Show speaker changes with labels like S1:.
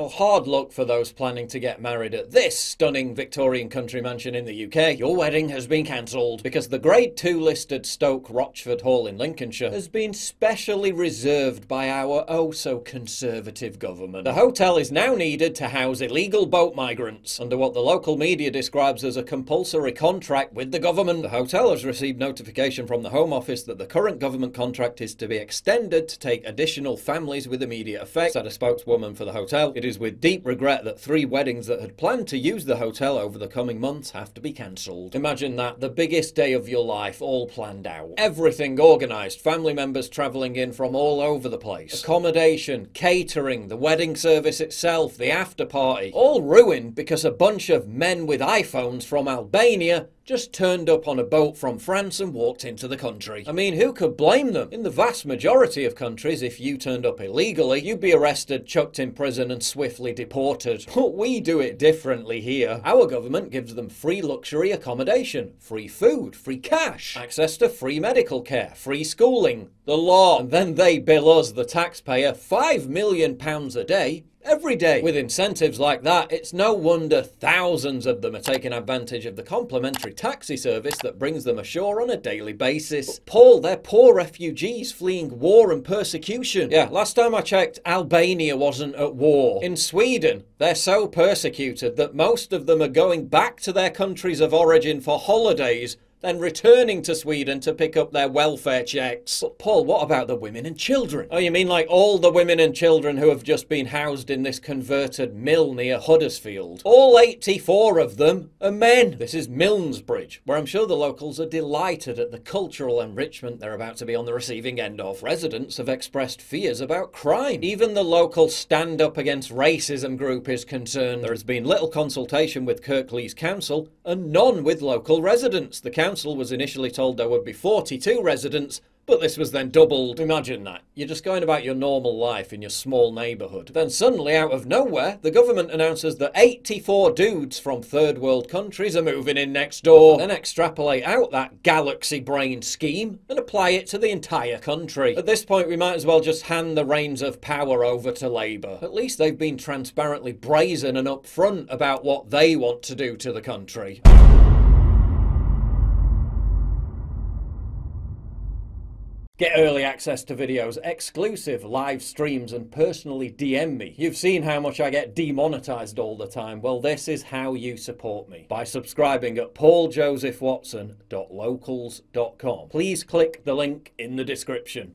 S1: Well, hard luck for those planning to get married at this stunning Victorian country mansion in the UK. Your wedding has been cancelled because the Grade 2 listed Stoke Rochford Hall in Lincolnshire has been specially reserved by our oh-so-conservative government. The hotel is now needed to house illegal boat migrants under what the local media describes as a compulsory contract with the government. The hotel has received notification from the Home Office that the current government contract is to be extended to take additional families with immediate effect, said a spokeswoman for the hotel. It is with deep regret that 3 weddings that had planned to use the hotel over the coming months have to be cancelled. Imagine that, the biggest day of your life, all planned out. Everything organised, family members travelling in from all over the place. Accommodation, catering, the wedding service itself, the after party, all ruined because a bunch of men with iPhones from Albania just turned up on a boat from France and walked into the country. I mean, who could blame them? In the vast majority of countries, if you turned up illegally, you'd be arrested, chucked in prison and swiftly deported. But we do it differently here. Our government gives them free luxury accommodation, free food, free cash, access to free medical care, free schooling, the law, and then they bill us, the taxpayer, £5 million a day. Every day. With incentives like that, it's no wonder thousands of them are taking advantage of the complimentary taxi service that brings them ashore on a daily basis. But Paul, they're poor refugees fleeing war and persecution. Yeah, last time I checked, Albania wasn't at war. In Sweden, they're so persecuted that most of them are going back to their countries of origin for holidays, then returning to Sweden to pick up their welfare checks. But Paul, what about the women and children? Oh, you mean like all the women and children who have just been housed in this converted mill near Huddersfield? All 84 of them are men. This is Milnesbridge, where I'm sure the locals are delighted at the cultural enrichment they're about to be on the receiving end of. Residents have expressed fears about crime. Even the local Stand Up Against Racism group is concerned. There has been little consultation with Kirklees Council and none with local residents. The council was initially told there would be 42 residents, but this was then doubled. Imagine that. You're just going about your normal life in your small neighbourhood. Then suddenly, out of nowhere, the government announces that 84 dudes from third world countries are moving in next door. Then extrapolate out that galaxy brain scheme and apply it to the entire country. At this point, we might as well just hand the reins of power over to Labour. At least they've been transparently brazen and upfront about what they want to do to the country. Get early access to videos, exclusive live streams, and personally DM me. You've seen how much I get demonetized all the time. Well, this is how you support me. By subscribing at pauljosephwatson.locals.com. Please click the link in the description.